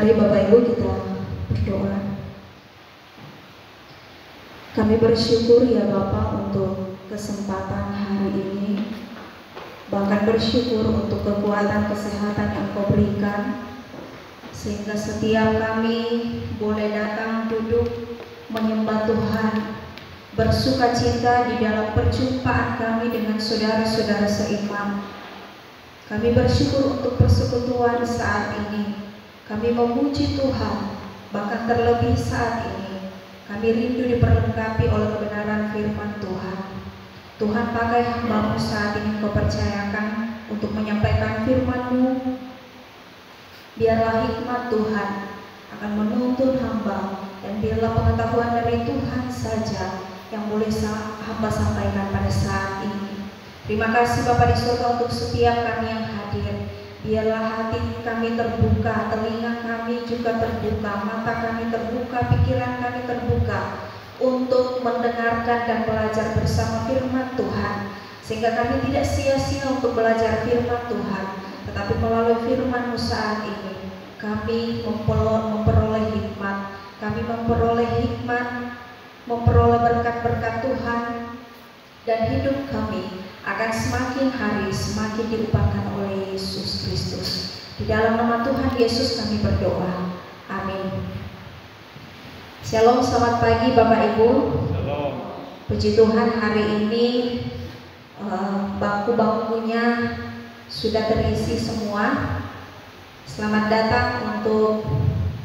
Mari Bapak Ibu kita berdoa. Kami bersyukur ya Bapak untuk kesempatan hari ini, bahkan bersyukur untuk kekuatan kesehatan yang Kau berikan, sehingga setiap kami boleh datang duduk menyembah Tuhan, bersuka cita di dalam perjumpaan kami dengan saudara-saudara seiman. Kami bersyukur untuk persekutuan saat ini. Kami memuji Tuhan, bahkan terlebih saat ini kami rindu diperlengkapi oleh kebenaran firman Tuhan. Tuhan, pakai hamba-Mu saat ini Kau percayakan untuk menyampaikan firman-Mu. Biarlah hikmat Tuhan akan menuntun hamba, dan biarlah pengetahuan dari Tuhan saja yang boleh hamba sampaikan pada saat ini. Terima kasih Bapa di surga untuk setiap kami yang hadir. Biarlah hati kami terbuka, telinga kami juga terbuka, mata kami terbuka, pikiran kami terbuka untuk mendengarkan dan belajar bersama firman Tuhan, sehingga kami tidak sia-sia untuk belajar firman Tuhan, tetapi melalui firman-Mu saat ini kami memperoleh hikmat, memperoleh berkat-berkat Tuhan, dan hidup kami akan semakin hari semakin diubahkan oleh Yesus Kristus. Di dalam nama Tuhan Yesus kami berdoa. Amin. Shalom, selamat pagi Bapak Ibu. Shalom. Puji Tuhan, hari ini bangku-bangkunya sudah terisi semua. Selamat datang untuk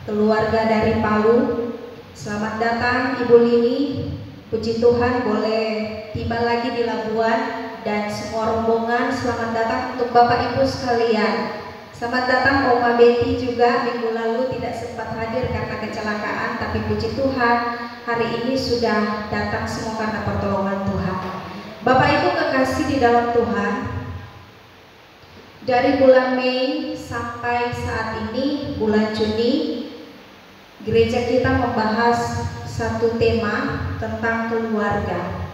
keluarga dari Palu. Selamat datang Ibu Lini. Puji Tuhan boleh tiba lagi di Labuan. Dan semua rombongan, selamat datang untuk Bapak Ibu sekalian. Selamat datang Oma Betty juga, minggu lalu tidak sempat hadir karena kecelakaan, tapi puji Tuhan hari ini sudah datang semua karena pertolongan Tuhan. Bapak Ibu kekasih di dalam Tuhan, dari bulan Mei sampai saat ini bulan Juni, gereja kita membahas satu tema tentang keluarga.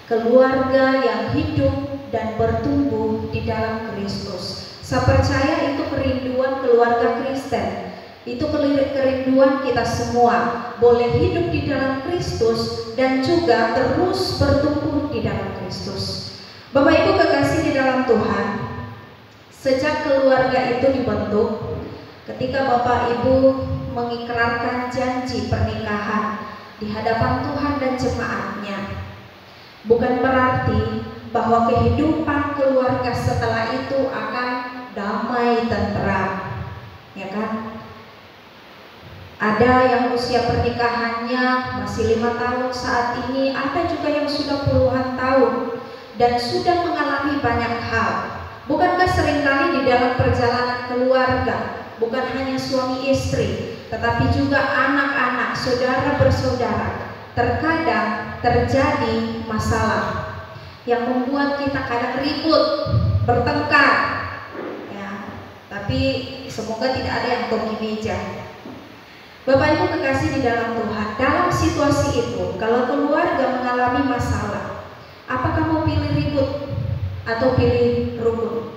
Keluarga yang hidup dan bertumbuh di dalam Kristus. Saya percaya itu kerinduan keluarga Kristen. Itu kerinduan kita semua, boleh hidup di dalam Kristus dan juga terus bertumbuh di dalam Kristus. Bapak Ibu kekasih di dalam Tuhan, sejak keluarga itu dibentuk, ketika Bapak Ibu mengikrarkan janji pernikahan di hadapan Tuhan dan jemaatnya, bukan berarti bahwa kehidupan keluarga setelah itu akan damai tentram, ya kan? Ada yang usia pernikahannya masih 5 tahun saat ini, ada juga yang sudah puluhan tahun dan sudah mengalami banyak hal. Bukankah seringkali di dalam perjalanan keluarga bukan hanya suami istri, tetapi juga anak-anak, saudara bersaudara, terkadang terjadi masalah yang membuat kita kadang ribut, bertengkar, ya. Tapi semoga tidak ada yang toki meja. Bapak Ibu kekasih di dalam Tuhan, dalam situasi itu, kalau keluarga mengalami masalah, apakah mau pilih ribut atau pilih rukun?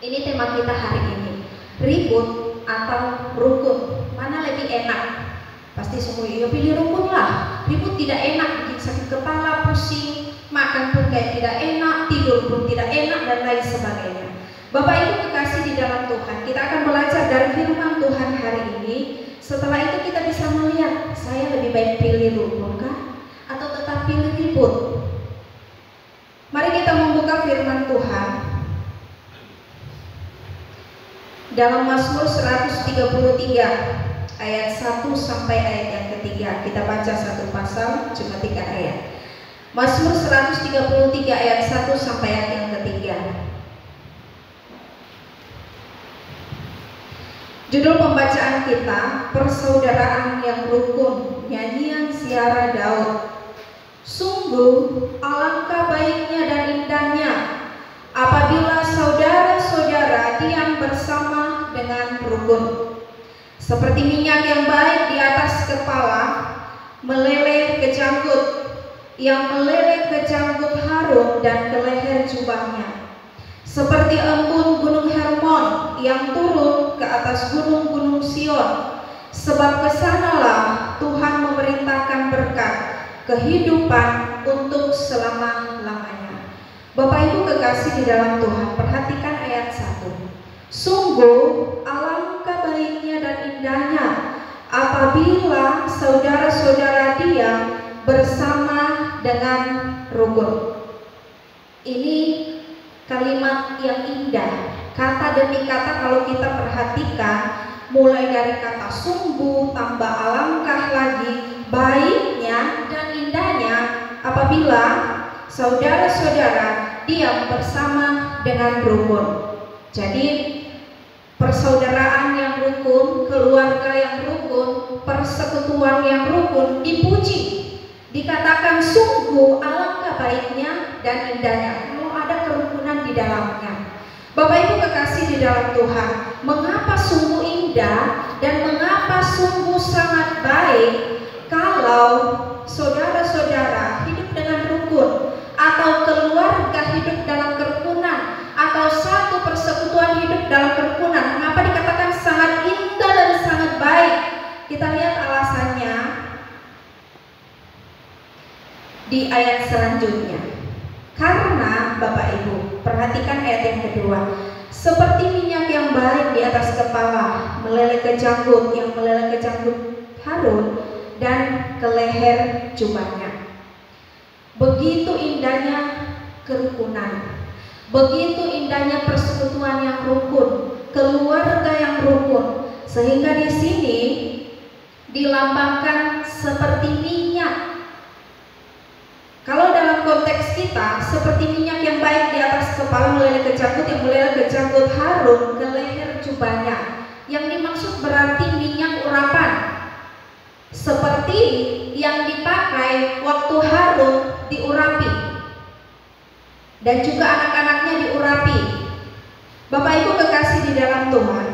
Ini tema kita hari ini. Ribut atau rukun, mana lebih enak? Pasti semua ya pilih rukun lah. Ribut tidak enak, bikin sakit kepala, pusing, makan pun kayak tidak enak, tidur pun tidak enak, dan lain sebagainya. Bapak Ibu kekasih di dalam Tuhan, kita akan belajar dari firman Tuhan hari ini. Setelah itu kita bisa melihat, saya lebih baik pilih rukun kah atau tetap pilih ribut? Mari kita membuka firman Tuhan dalam Mazmur 133 ayat 1 sampai ayat yang ketiga. Kita baca satu pasal, cuma 3 ayat. Mazmur 133 ayat 1 sampai ayat yang ketiga. Judul pembacaan kita, Persaudaraan yang Rukun, nyanyian Ziarah Daud. Sungguh alangkah baiknya dan indahnya apabila saudara-saudara diam bersama dengan rukun. Seperti minyak yang baik di atas kepala, meleleh ke janggut, yang meleleh ke janggut Harun dan ke leher jubahnya. Seperti embun gunung Hermon Hermon yang turun ke atas gunung-gunung Sion, sebab kesanalah Tuhan memerintahkan berkat kehidupan untuk selama-lamanya. Bapak Ibu kekasih di dalam Tuhan, perhatikan ayat 1. Sungguh alangkah baiknya dan indahnya apabila saudara-saudara diam bersama dengan rukun. Ini kalimat yang indah. Kata demi kata kalau kita perhatikan, mulai dari kata sungguh tambah alangkah lagi, baiknya dan indahnya apabila saudara-saudara diam bersama dengan rukun. Jadi persaudaraan yang rukun, keluarga yang rukun, persekutuan yang rukun dipuji. Dikatakan sungguh alangkah baiknya dan indahnya. Mau ada kerukunan di dalamnya. Bapak Ibu kekasih di dalam Tuhan, mengapa sungguh indah dan mengapa sungguh sangat baik kalau saudara-saudara hidup dengan rukun, atau keluarga hidup dalam kerukunan, atau satu persekutuan hidup dalam kerukunan? Mengapa dikatakan sangat indah dan sangat baik? Kita lihat alasannya di ayat selanjutnya. Karena Bapak Ibu, perhatikan ayat yang kedua. Seperti minyak yang baik di atas kepala, meleleh ke janggut, yang meleleh ke janggut Harun dan ke leher jubahnya. Begitu indahnya kerukunan, begitu indahnya persekutuan yang rukun, keluarga yang rukun, sehingga di sini dilambangkan seperti minyak. Kalau dalam konteks kita, seperti minyak yang baik di atas kepala meleleh ke janggut, yang meleleh ke janggut Harun ke leher jubahnya. Yang dimaksud berarti minyak urapan, seperti yang dipakai waktu Harun diurapi dan juga anak-anaknya diurapi. Bapak Ibu kekasih di dalam Tuhan,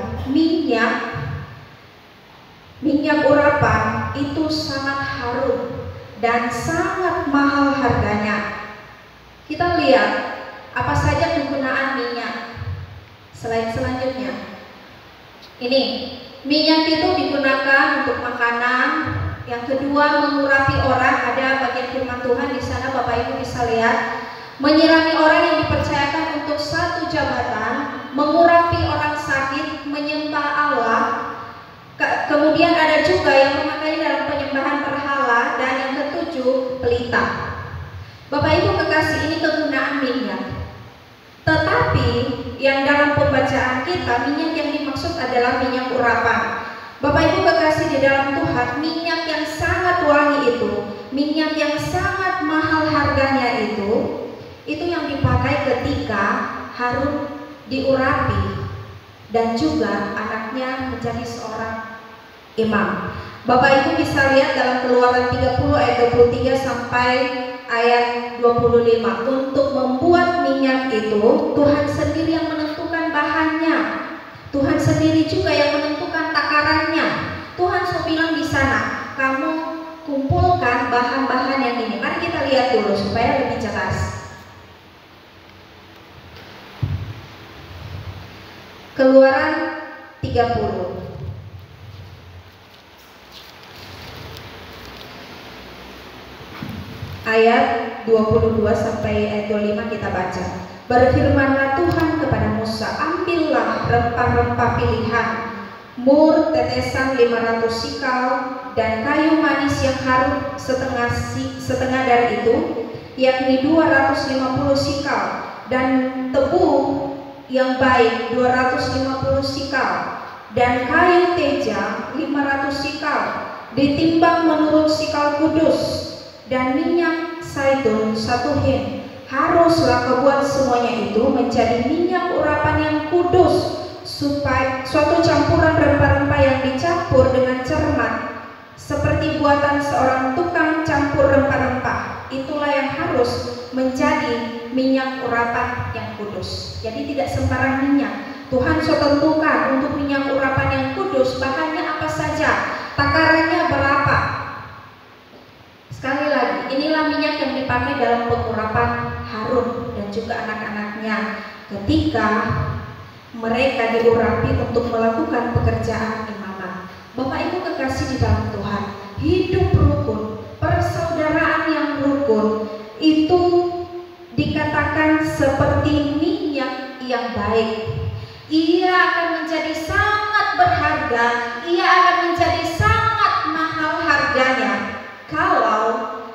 minyak urapan itu sangat harum dan sangat mahal harganya. Kita lihat apa saja kegunaan minyak. Slide selanjutnya. Ini minyak itu digunakan untuk makanan. Yang kedua, mengurapi orang. Ada bagian firman Tuhan di sana, Bapak Ibu bisa lihat. Menyirami orang yang dipercayakan untuk satu jabatan, mengurapi orang sakit, menyembah Allah. Kemudian ada juga yang memakai dalam penyembahan berhala, dan yang ketujuh, pelita. Bapak Ibu kekasih, ini kegunaan minyak. Tetapi yang dalam pembacaan kita, minyak yang dimaksud adalah minyak urapan. Bapak Ibu kekasih di dalam Tuhan, minyak yang sangat wangi itu, minyak yang sangat mahal harganya itu yang dipakai ketika Harun diurapi dan juga anaknya menjadi seorang imam. Bapak Ibu bisa lihat dalam Keluaran 30 ayat 23 sampai ayat 25. Untuk membuat minyak itu, Tuhan sendiri yang menentukan bahannya. Tuhan sendiri juga yang menentukan takarannya. Tuhan sudah bilang di sana, kamu kumpulkan bahan-bahan yang ini. Mari kita lihat dulu supaya lebih jelas. Keluaran 30 ayat 22 sampai ayat 25 kita baca. Berfirmanlah Tuhan kepada Musa, ambillah rempah-rempah pilihan, mur tetesan 500 sikal, dan kayu manis yang harum setengah dari itu, yakni 250 sikal, dan tebu yang baik 250 sikal, dan kayu teja 500 sikal, ditimbang menurut sikal kudus, dan minyak zaitun 1 hin. Haruslah kebuat semuanya itu menjadi minyak urapan yang kudus, supaya suatu campuran rempah-rempah yang dicampur dengan cermat, seperti buatan seorang tukang campur rempah-rempah. Itulah yang harus menjadi minyak urapan yang kudus. Jadi tidak sembarang minyak. Tuhan sudah tentukan untuk minyak urapan yang kudus bahannya apa saja, takarannya berapa. Sekali lagi, inilah minyak yang dipakai dalam pengurapan Harun dan juga anak-anaknya ketika mereka diurapi untuk melakukan pekerjaan imamat. Bapak Ibu kekasih di dalam Tuhan, hidup rukun, persaudaraan yang rukun itu dikatakan seperti minyak yang baik. Ia akan menjadi sangat berharga, ia akan menjadi sangat mahal harganya kalau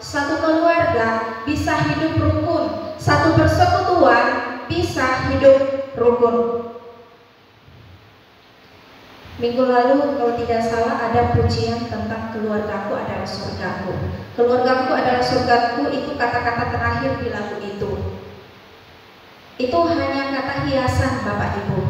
satu keluarga bisa hidup rukun, satu persekutuan bisa hidup rukun. Minggu lalu kalau tidak salah ada pujian tentang keluargaku adalah surgaku. Keluargaku adalah surgaku, itu kata-kata terakhir di lagu itu. Itu hanya kata hiasan Bapak Ibu,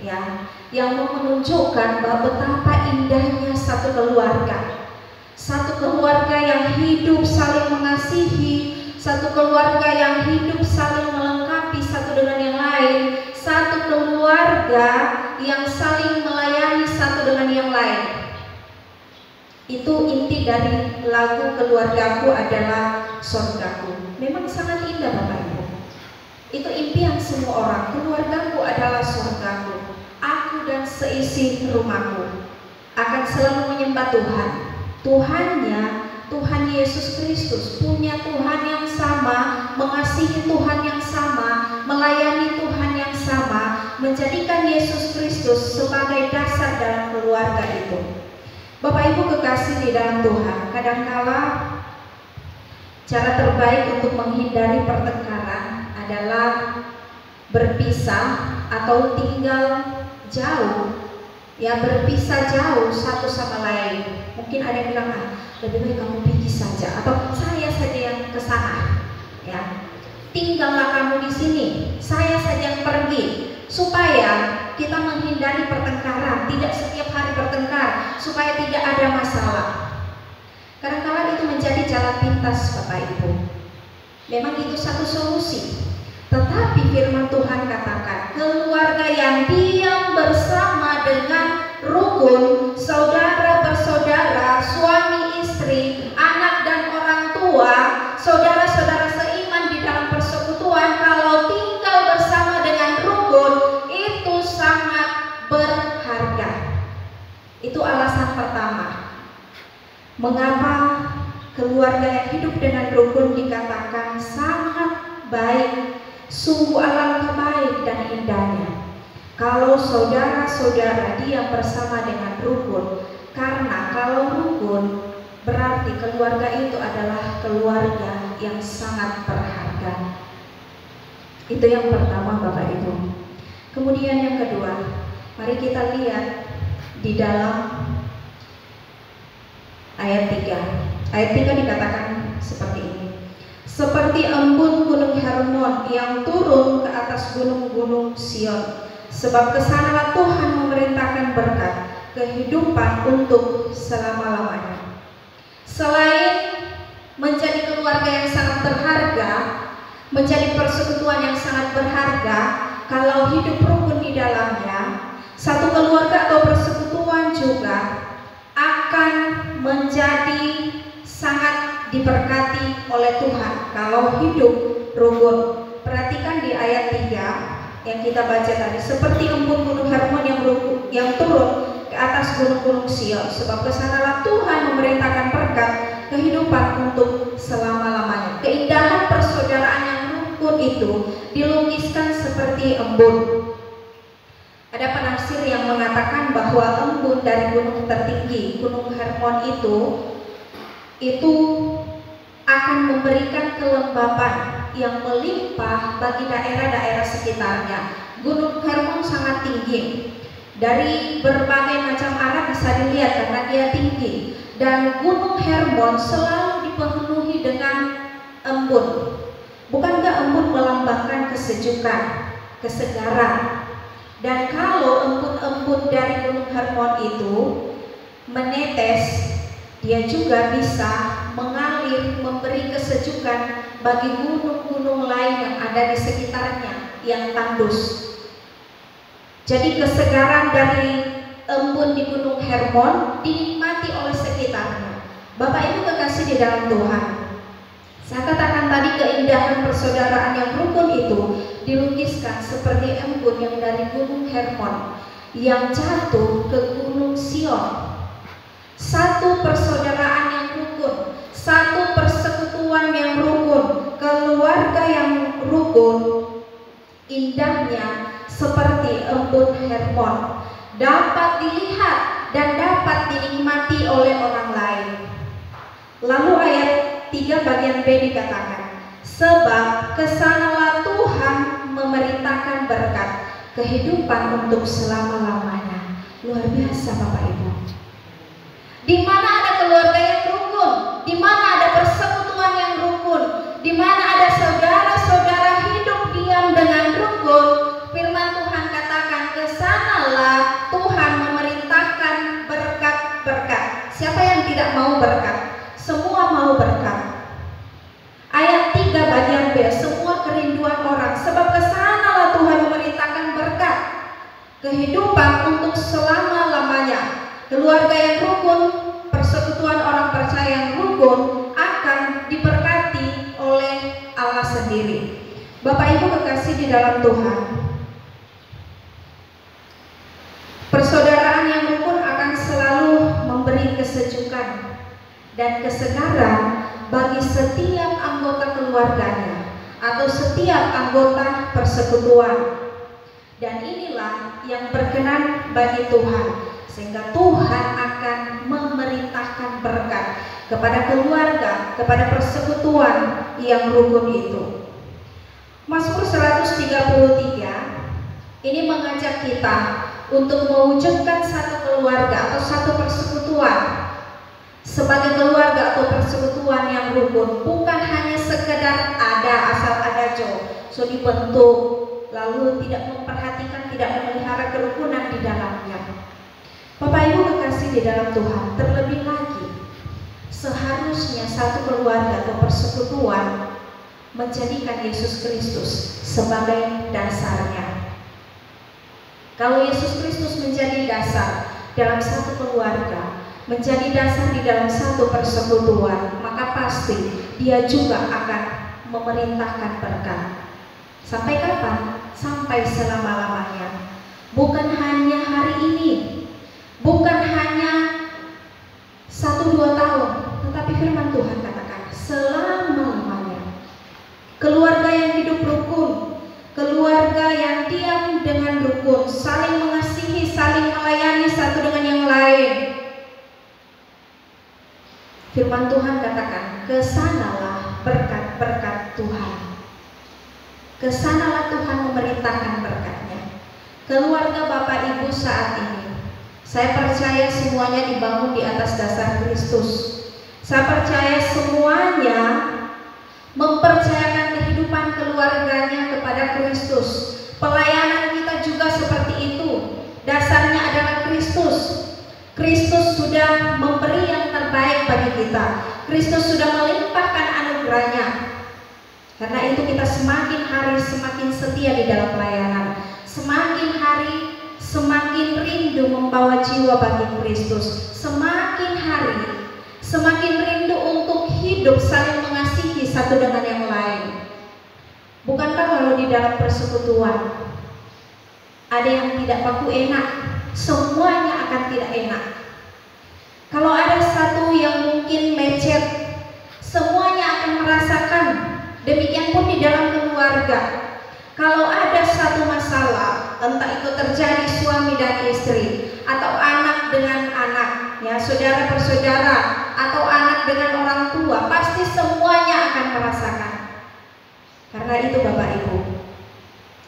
ya, yang menunjukkan bahwa betapa indahnya satu keluarga. Satu keluarga yang hidup saling mengasihi, satu keluarga yang hidup saling melengkapi satu dengan yang lain, satu keluarga yang saling melayani satu dengan yang lain. Itu inti dari lagu Keluargaku Adalah Surgaku. Memang sangat indah Bapak Ibu. Itu impian semua orang. Keluargaku adalah surgaku. Aku dan seisi rumahku akan selalu menyembah Tuhan. Tuhannya, Tuhan Yesus Kristus, punya Tuhan yang sama, mengasihi Tuhan yang sama, melayani Tuhan yang sama, menjadikan Yesus Kristus sebagai dasar dalam keluarga itu. Bapak Ibu kekasih di dalam Tuhan, kadangkala cara terbaik untuk menghindari pertengkaran adalah berpisah atau tinggal jauh, ya, berpisah jauh satu sama lain. Mungkin ada yang bilang, lebih baik kamu pergi saja, atau saya saja yang ke sana, ya. Tinggallah kamu di sini, saya saja yang pergi, supaya kita menghindari pertengkaran, tidak setiap hari bertengkar, supaya tidak ada masalah. Kadang-kadang itu menjadi jalan pintas Bapak Ibu. Memang itu satu solusi. Tetapi firman Tuhan katakan, keluarga yang diam bersama dengan rukun, saudara bersaudara, suami istri, anak dan orang tua, saudara-saudara seiman di dalam persekutuan, kalau tinggal bersama dengan rukun, itu sangat berharga. Itu alasan pertama. Mengapa keluarga yang hidup dengan rukun dikatakan sangat baik? Sungguh alangkah baik dan indahnya kalau saudara-saudara diam bersama dengan rukun. Karena kalau rukun berarti keluarga itu adalah keluarga yang sangat berharga. Itu yang pertama Bapak Ibu. Kemudian yang kedua, mari kita lihat di dalam ayat 3. Ayat 3 dikatakan seperti ini. Seperti embun gunung Hermon yang turun ke atas gunung-gunung Sion, sebab kesanalah Tuhan memerintahkan berkat, kehidupan untuk selama-lamanya. Selain menjadi keluarga yang sangat berharga, menjadi persekutuan yang sangat berharga, kalau hidup rukun di dalamnya, satu keluarga atau persekutuan juga akan menjadi sangat diberkati oleh Tuhan kalau hidup rukun. Perhatikan di ayat 3 yang kita baca tadi, seperti embun gunung Hermon yang turun ke atas gunung-gunung Sion, sebab kesanalah Tuhan memerintahkan berkat, kehidupan untuk selama-lamanya. Keindahan persaudaraan yang rukun itu dilukiskan seperti embun. Ada penafsir yang mengatakan bahwa embun dari gunung tertinggi, gunung Hermon itu akan memberikan kelembapan yang melimpah bagi daerah-daerah sekitarnya. Gunung Hermon sangat tinggi. Dari berbagai macam arah bisa dilihat karena dia tinggi. Dan Gunung Hermon selalu dipenuhi dengan embun. Bukankah embun melambangkan kesejukan, kesegaran? Dan kalau embun-embun dari Gunung Hermon itu menetes, dia juga bisa mengalir, memberi kesejukan bagi gunung-gunung lain yang ada di sekitarnya yang tandus. Jadi kesegaran dari embun di Gunung Hermon dinikmati oleh sekitarnya. Bapak Ibu kekasih di dalam Tuhan, saya katakan tadi keindahan persaudaraan yang rukun itu dilukiskan seperti embun yang dari gunung Hermon yang jatuh ke gunung Sion. Satu persaudaraan yang rukun, satu persekutuan yang rukun, keluarga yang rukun, indahnya seperti embun Hermon, dapat dilihat dan dapat dinikmati oleh orang lain. Lalu ayat 3 bagian B dikatakan, sebab kesanalah Tuhan memerintahkan berkat, kehidupan untuk selama-lamanya. Luar biasa Bapak Ibu. Di mana ada keluarga yang rukun, di mana ada persekutuan yang rukun, di mana ada saudara-saudara hidup diam dengan rukun, firman Tuhan katakan, kesanalah Tuhan memerintahkan berkat-berkat. Siapa yang tidak mau berkat? Semua mau berkat. Ayat 3 bagian B, semua kerinduan orang, sebab kesanalah Tuhan memerintahkan berkat, kehidupan untuk selama-lamanya. Keluarga yang rukun, persekutuan orang percaya yang rukun akan diberkati oleh Allah sendiri. Bapak Ibu kekasih di dalam Tuhan, persaudaraan yang rukun akan selalu memberi kesejukan dan kesegaran bagi setiap anggota keluarganya atau setiap anggota persekutuan. Dan inilah yang berkenan bagi Tuhan, sehingga Tuhan akan memerintahkan berkat kepada keluarga, kepada persekutuan yang rukun itu. Mazmur 133 ini mengajak kita untuk mewujudkan satu keluarga atau satu persekutuan sebagai keluarga atau persekutuan yang rukun, bukan hanya sekedar ada, asal ada so dibentuk lalu tidak memperhatikan, tidak memelihara kerukunan di dalamnya. Bapak Ibu kekasih di dalam Tuhan, terlebih lagi seharusnya satu keluarga atau persekutuan menjadikan Yesus Kristus sebagai dasarnya. Kalau Yesus Kristus menjadi dasar dalam satu keluarga, menjadi dasar di dalam satu persekutuan, maka pasti dia juga akan memerintahkan berkat. Sampai kapan? Sampai selama-lamanya. Bukan hanya hari ini, bukan hanya 1-2 tahun, tetapi firman Tuhan katakan selama-lamanya. Keluarga yang hidup rukun, keluarga yang diam dengan rukun, saling mengasihi, saling melayani satu dengan yang lain. Firman Tuhan katakan, kesanalah berkat-berkat Tuhan. Kesanalah Tuhan memerintahkan berkatnya. Keluarga Bapak Ibu saat ini, saya percaya semuanya dibangun di atas dasar Kristus. Saya percaya semuanya mempercayakan kehidupan keluarganya kepada Kristus. Pelayanan kita juga seperti itu. Dasarnya adalah Kristus. Kristus sudah memberi yang terbaik bagi kita. Kristus sudah melimpahkan anugerahnya. Karena itu kita semakin hari semakin setia di dalam pelayanan. Semakin hari semakin rindu membawa jiwa bagi Kristus. Semakin hari semakin rindu untuk hidup saling mengasihi satu dengan yang lain. Bukankah kalau di dalam persekutuan ada yang tidak baku enak, semuanya akan tidak enak. Kalau ada satu yang mungkin lecet, semuanya akan merasakan. Demikian pun di dalam keluarga. Kalau ada satu masalah, entah itu terjadi suami dan istri, atau anak dengan anak, ya saudara bersaudara, atau anak dengan orang tua, pasti semuanya akan merasakan. Karena itu Bapak Ibu,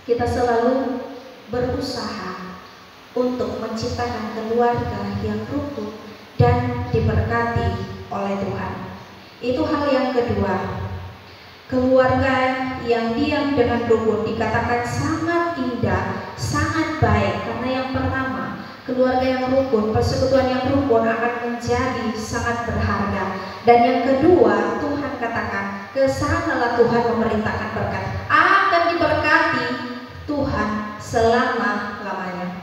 kita selalu berusaha untuk menciptakan keluarga yang rukun dan diberkati oleh Tuhan. Itu hal yang kedua. Keluarga yang diam dengan rukun dikatakan sangat indah, sangat baik. Karena yang pertama, keluarga yang rukun, persekutuan yang rukun akan menjadi sangat berharga. Dan yang kedua, Tuhan katakan, kesanalah Tuhan memerintahkan berkat, akan diberkati Tuhan selama-lamanya.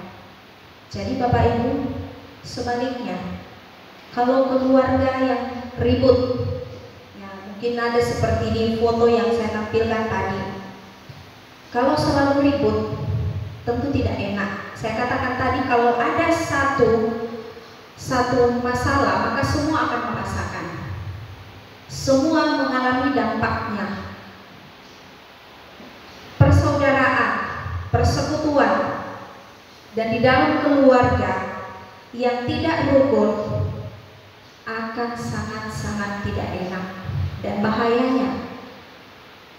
Jadi Bapak Ibu, sebaliknya, kalau keluarga yang ribut, ya mungkin ada seperti di foto yang saya tampilkan tadi, Kalau selalu ribut, tentu tidak enak. Saya katakan tadi, kalau ada satu masalah, maka semua akan merasakan. Semua mengalami dampaknya. Persaudaraan, persekutuan, dan di dalam keluarga yang tidak rukun akan sangat-sangat tidak enak. Dan bahayanya,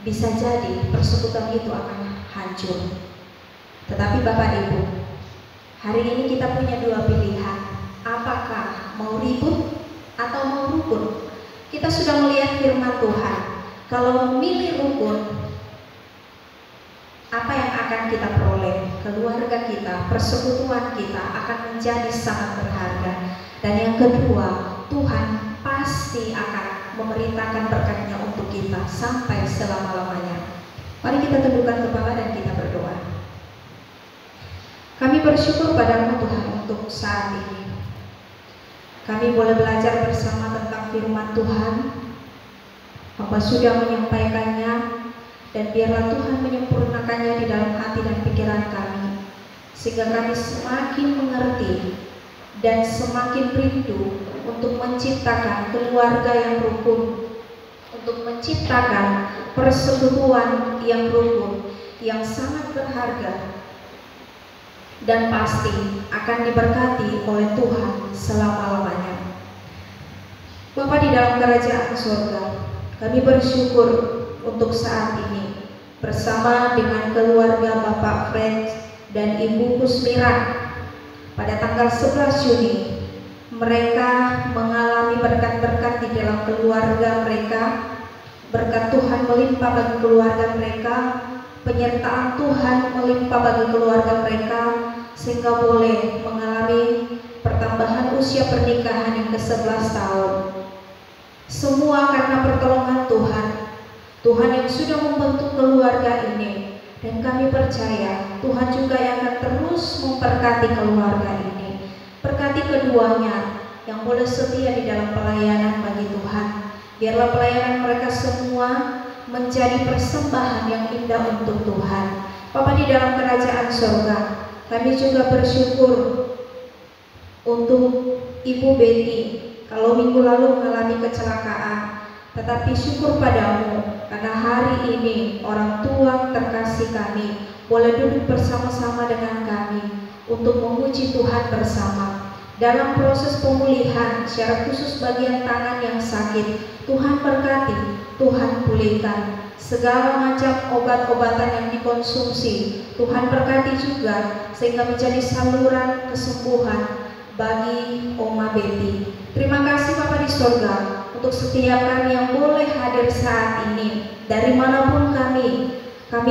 bisa jadi persekutuan itu akan hancur. Tetapi Bapak Ibu, hari ini kita punya dua pilihan. Apakah mau ribut atau mau rukun? Kita sudah melihat firman Tuhan. Kalau memilih rukun, apa yang akan kita peroleh? Keluarga kita, persekutuan kita akan menjadi sangat berharga. Dan yang kedua, Tuhan pasti akan memerintahkan berkat-Nya untuk kita sampai selama-lamanya. Mari kita tundukkan kepala dan kita berdoa. Kami bersyukur padamu Tuhan untuk saat ini. Kami boleh belajar bersama tentang firman Tuhan. Bapa sudah menyampaikannya, dan biarlah Tuhan menyempurnakannya di dalam hati dan pikiran kami, sehingga kami semakin mengerti dan semakin rindu untuk menciptakan keluarga yang rukun, untuk menciptakan persekutuan yang rukun, yang sangat berharga dan pasti akan diberkati oleh Tuhan selama-lamanya. Bapa di dalam kerajaan surga, kami bersyukur untuk saat ini bersama dengan keluarga Bapak Fred dan Ibu Kusmira. Pada tanggal 11 Juni mereka mengalami berkat-berkat di dalam keluarga mereka. Berkat Tuhan melimpah bagi keluarga mereka, penyertaan Tuhan melimpah bagi keluarga mereka, sehingga boleh mengalami pertambahan usia pernikahan yang ke-11 tahun. Semua karena pertolongan Tuhan. Tuhan yang sudah membentuk keluarga ini, dan kami percaya Tuhan juga yang akan terus memberkati keluarga ini. Berkati keduanya yang boleh setia di dalam pelayanan bagi Tuhan. Biarlah pelayanan mereka semua menjadi persembahan yang indah untuk Tuhan. Bapa di dalam kerajaan surga, kami juga bersyukur untuk Ibu Betty. Kalau minggu lalu mengalami kecelakaan, tetapi syukur padamu karena hari ini orang tua terkasih kami boleh duduk bersama-sama dengan kami untuk memuji Tuhan bersama. Dalam proses pemulihan, secara khusus bagian tangan yang sakit, Tuhan berkati, Tuhan pulihkan. Segala macam obat-obatan yang dikonsumsi, Tuhan berkati juga, sehingga menjadi saluran kesembuhan bagi Oma Betty. Terima kasih Bapa di surga untuk setiap kami yang boleh hadir saat ini. Dari manapun kami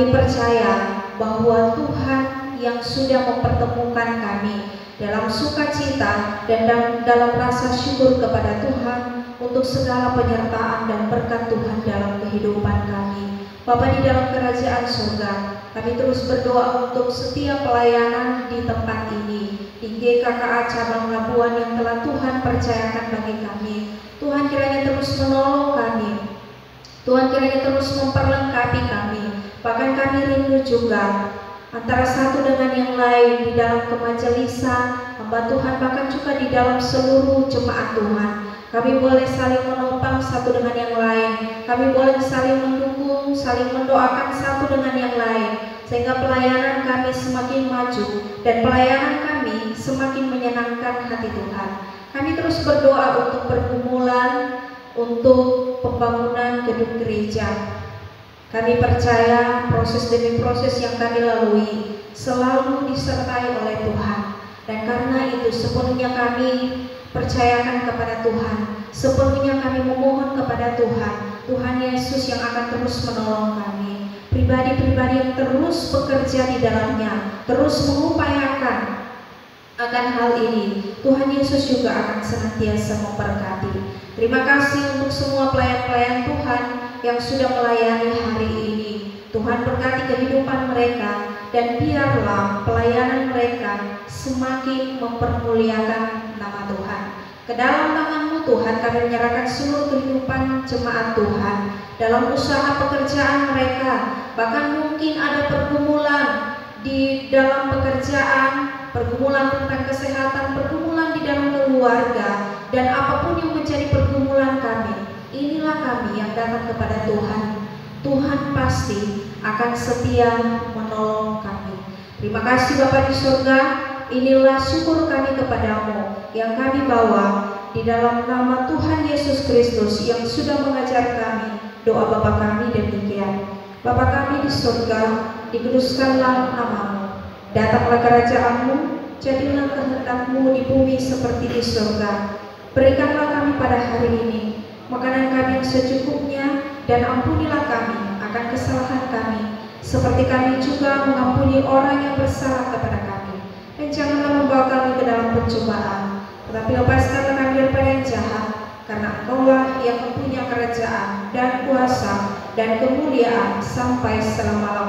percaya bahwa Tuhan yang sudah mempertemukan kami dalam sukacita dan dalam rasa syukur kepada Tuhan untuk segala penyertaan dan berkat Tuhan dalam kehidupan kami. Bapa di dalam kerajaan surga, kami terus berdoa untuk setiap pelayanan di tempat ini, di GKKA Cabang Labuan yang telah Tuhan percayakan bagi kami. Tuhan kiranya terus menolong kami, Tuhan kiranya terus memperlengkapi kami. Bahkan kami rindu juga antara satu dengan yang lain di dalam kemajelisan hamba Tuhan, bahkan juga di dalam seluruh jemaat Tuhan. Kami boleh saling menopang satu dengan yang lain. Kami boleh saling mendukung, saling mendoakan satu dengan yang lain, sehingga pelayanan kami semakin maju dan pelayanan kami semakin menyenangkan hati Tuhan. Kami terus berdoa untuk pergumulan, untuk pembangunan gedung gereja. Kami percaya proses demi proses yang kami lalui selalu disertai oleh Tuhan. Dan karena itu sepenuhnya kami percayakan kepada Tuhan, sepenuhnya kami memohon kepada Tuhan, Tuhan Yesus yang akan terus menolong kami. Pribadi-pribadi yang terus bekerja di dalamnya, terus mengupayakan akan hal ini, Tuhan Yesus juga akan senantiasa memberkati. Terima kasih untuk semua pelayan-pelayan Tuhan yang sudah melayani hari ini. Tuhan berkati kehidupan mereka, dan biarlah pelayanan mereka semakin mempermuliakan nama Tuhan. Ke dalam tangan-Mu Tuhan kami menyerahkan seluruh kehidupan jemaat Tuhan, dalam usaha pekerjaan mereka, bahkan mungkin ada pergumulan di dalam pekerjaan, pergumulan tentang kesehatan, pergumulan di dalam keluarga, dan apapun yang menjadi pergumulan kami, inilah kami yang datang kepada Tuhan. Tuhan pasti akan setia menolong kami. Terima kasih Bapa di surga, inilah syukur kami kepadamu yang kami bawa di dalam nama Tuhan Yesus Kristus yang sudah mengajar kami. Doa Bapa kami demikian. Bapa kami di surga, dikuduskanlah nama-Mu, datanglah kerajaan-Mu, jadilah kehendak-Mu di bumi seperti di surga. Berikanlah kami pada hari ini makanan kami yang secukupnya, dan ampunilah kami akan kesalahan kami, seperti kami juga mengampuni orang yang bersalah kepada kami. Dan janganlah membawa kami ke dalam pencobaan, tetapi lepaskanlah kami daripada yang jahat, karena Engkau-lah yang mempunyai kerajaan dan kuasa dan kemuliaan sampai selama-lamanya.